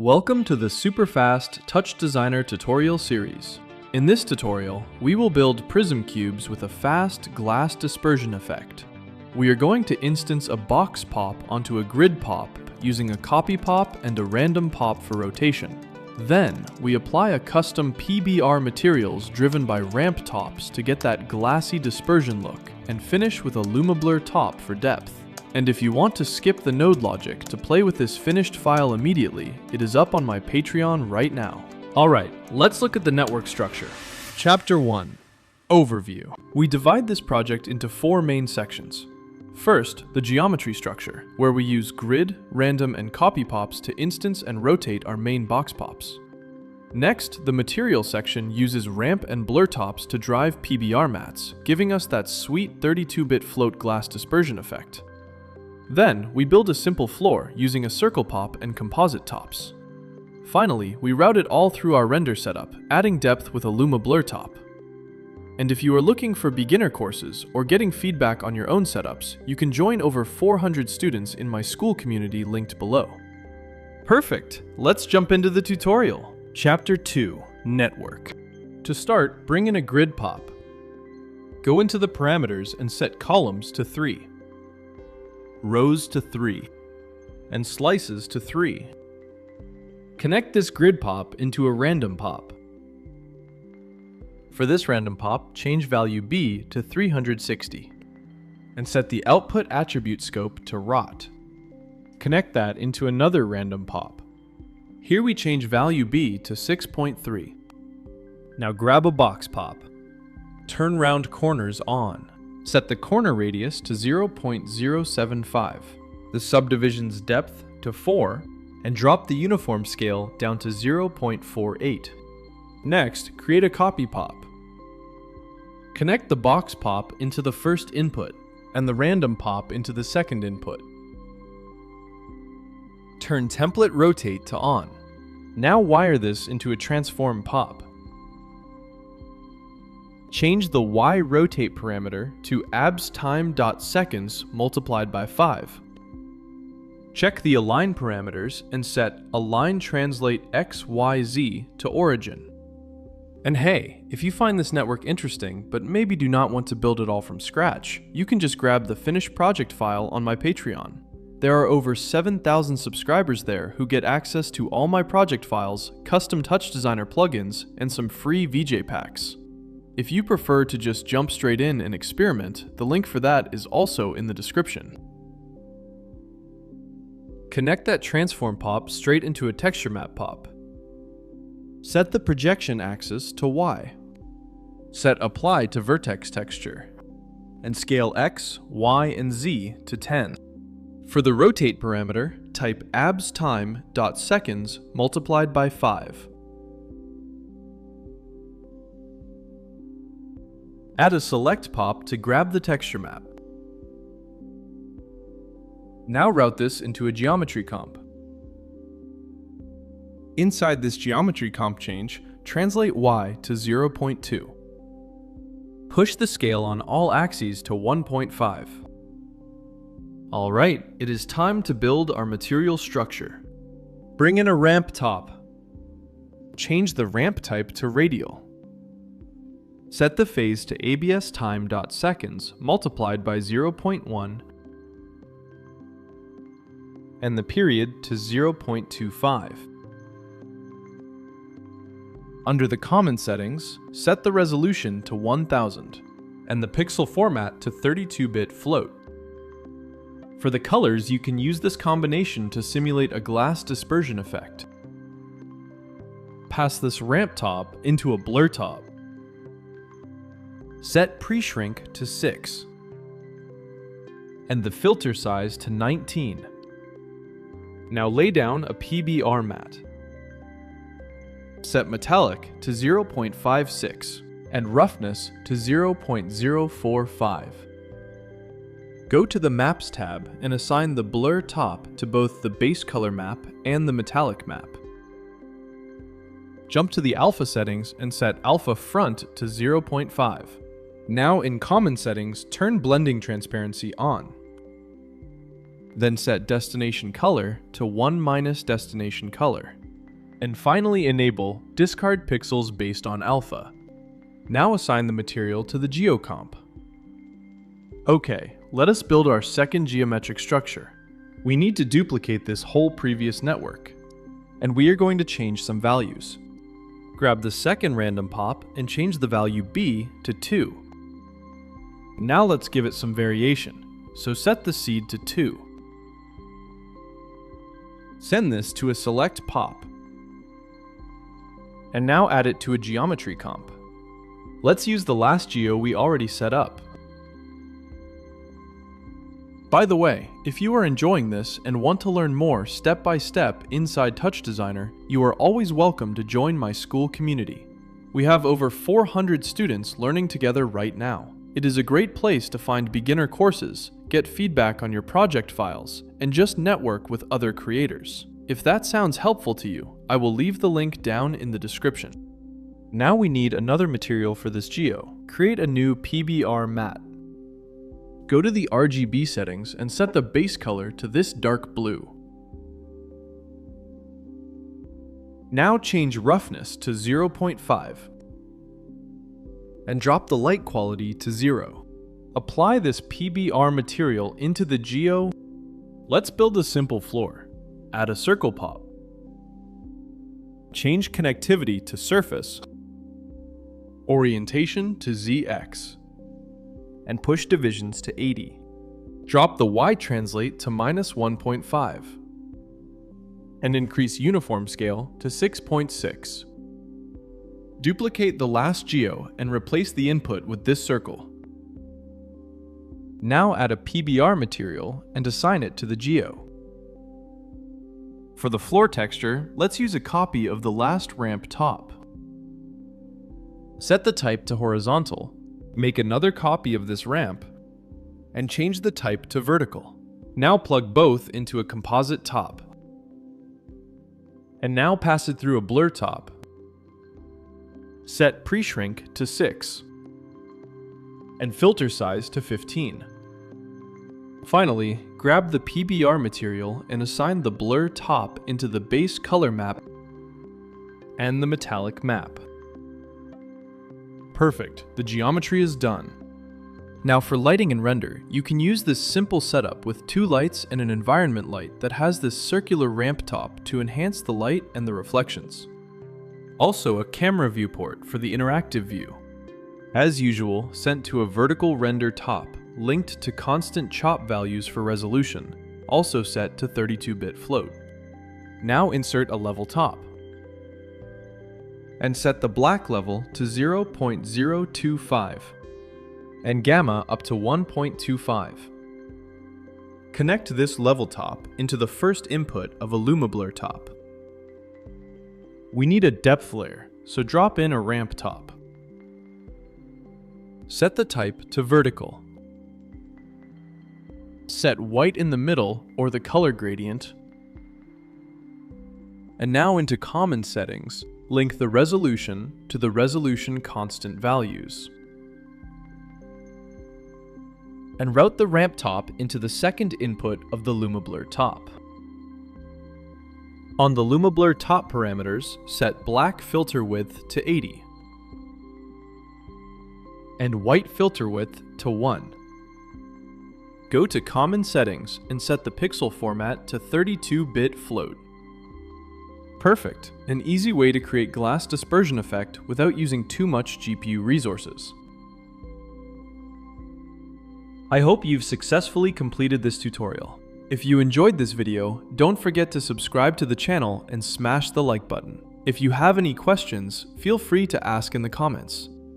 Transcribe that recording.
Welcome to the super fast TouchDesigner tutorial series. In this tutorial, we will build prism cubes with a fast glass dispersion effect. We are going to instance a box pop onto a grid pop using a copy pop and a random pop for rotation. Then, we apply a custom PBR materials driven by ramp tops to get that glassy dispersion look, and finish with a Luma blur top for depth. And if you want to skip the node logic to play with this finished file immediately, it is up on my Patreon right now. Alright, let's look at the network structure. Chapter 1. Overview. We divide this project into 4 main sections. First, the geometry structure, where we use grid, random, and copy pops to instance and rotate our main box pops. Next, the material section uses ramp and blur tops to drive PBR mats, giving us that sweet 32-bit float glass dispersion effect. Then, we build a simple floor using a circle pop and composite tops. Finally, we route it all through our render setup, adding depth with a Luma blur top. And if you are looking for beginner courses or getting feedback on your own setups, you can join over 400 students in my school community linked below. Perfect! Let's jump into the tutorial. Chapter 2. Network. To start, bring in a grid pop. Go into the parameters and set columns to 3. Rows to 3, and slices to 3. Connect this grid pop into a random pop. For this random pop, change value B to 360, and set the output attribute scope to rot. Connect that into another random pop. Here we change value B to 6.3. Now grab a box pop. Turn round corners on. Set the corner radius to 0.075, the subdivision's depth to 4, and drop the uniform scale down to 0.48. Next, create a copy pop. Connect the box pop into the first input, and the random pop into the second input. Turn template rotate to on. Now wire this into a transform pop. Change the Y rotate parameter to abstime.seconds multiplied by 5. Check the align parameters and set align translate XYZ to origin. And hey, if you find this network interesting but maybe do not want to build it all from scratch, you can just grab the finished project file on my Patreon. There are over 7,000 subscribers there who get access to all my project files, custom TouchDesigner plugins, and some free VJ packs. If you prefer to just jump straight in and experiment, the link for that is also in the description. Connect that transform pop straight into a texture map pop. Set the projection axis to Y. Set apply to vertex texture. And scale X, Y, and Z to 10. For the rotate parameter, type abstime.seconds multiplied by 5. Add a select pop to grab the texture map. Now route this into a geometry comp. Inside this geometry comp change, translate Y to 0.2. Push the scale on all axes to 1.5. Alright, it is time to build our material structure. Bring in a ramp top. Change the ramp type to radial. Set the phase to abstime.seconds multiplied by 0.1 and the period to 0.25. Under the common settings, set the resolution to 1000 and the pixel format to 32-bit float. For the colors, you can use this combination to simulate a glass dispersion effect. Pass this ramp top into a blur top. Set pre-shrink to 6 and the filter size to 19. Now lay down a PBR mat. Set metallic to 0.56 and roughness to 0.045. Go to the Maps tab and assign the blur top to both the base color map and the metallic map. Jump to the alpha settings and set alpha front to 0.5. Now in common settings, turn blending transparency on. Then set destination color to 1 - destination color. And finally enable discard pixels based on alpha. Now assign the material to the geocomp. Okay, let us build our second geometric structure. We need to duplicate this whole previous network, and we are going to change some values. Grab the second random pop and change the value B to 2. Now let's give it some variation, so set the seed to 2. Send this to a select pop, and now add it to a geometry comp. Let's use the last geo we already set up. By the way, if you are enjoying this and want to learn more step by step inside TouchDesigner, you are always welcome to join my school community. We have over 400 students learning together right now. It is a great place to find beginner courses, get feedback on your project files, and just network with other creators. If that sounds helpful to you, I will leave the link down in the description. Now we need another material for this geo. Create a new PBR mat. Go to the RGB settings and set the base color to this dark blue. Now change roughness to 0.5 and drop the light quality to 0. Apply this PBR material into the geo. Let's build a simple floor. Add a circle pop. Change connectivity to surface. Orientation to ZX. And push divisions to 80. Drop the Y translate to -1.5. And increase uniform scale to 6.6. Duplicate the last geo and replace the input with this circle. Now add a PBR material and assign it to the geo. For the floor texture, let's use a copy of the last ramp top. Set the type to horizontal, make another copy of this ramp, and change the type to vertical. Now plug both into a composite top. And now pass it through a blur top. Set pre-shrink to 6, and filter size to 15. Finally, grab the PBR material and assign the blur top into the base color map and the metallic map. Perfect, the geometry is done. Now for lighting and render, you can use this simple setup with 2 lights and an environment light that has this circular ramp top to enhance the light and the reflections. Also a camera viewport for the interactive view. As usual, sent to a vertical render top, linked to constant chop values for resolution, also set to 32-bit float. Now insert a level top, and set the black level to 0.025, and gamma up to 1.25. Connect this level top into the first input of a Luma blur top. We need a depth layer, so drop in a ramp top. Set the type to vertical. Set white in the middle or the color gradient. And now into common settings, link the resolution to the resolution constant values. And route the ramp top into the second input of the Luma blur top. On the Luma blur top parameters, set black filter width to 80 and white filter width to 1. Go to Common Settings and set the pixel format to 32-bit float. Perfect, an easy way to create glass dispersion effect without using too much GPU resources. I hope you've successfully completed this tutorial. If you enjoyed this video, don't forget to subscribe to the channel and smash the like button. If you have any questions, feel free to ask in the comments.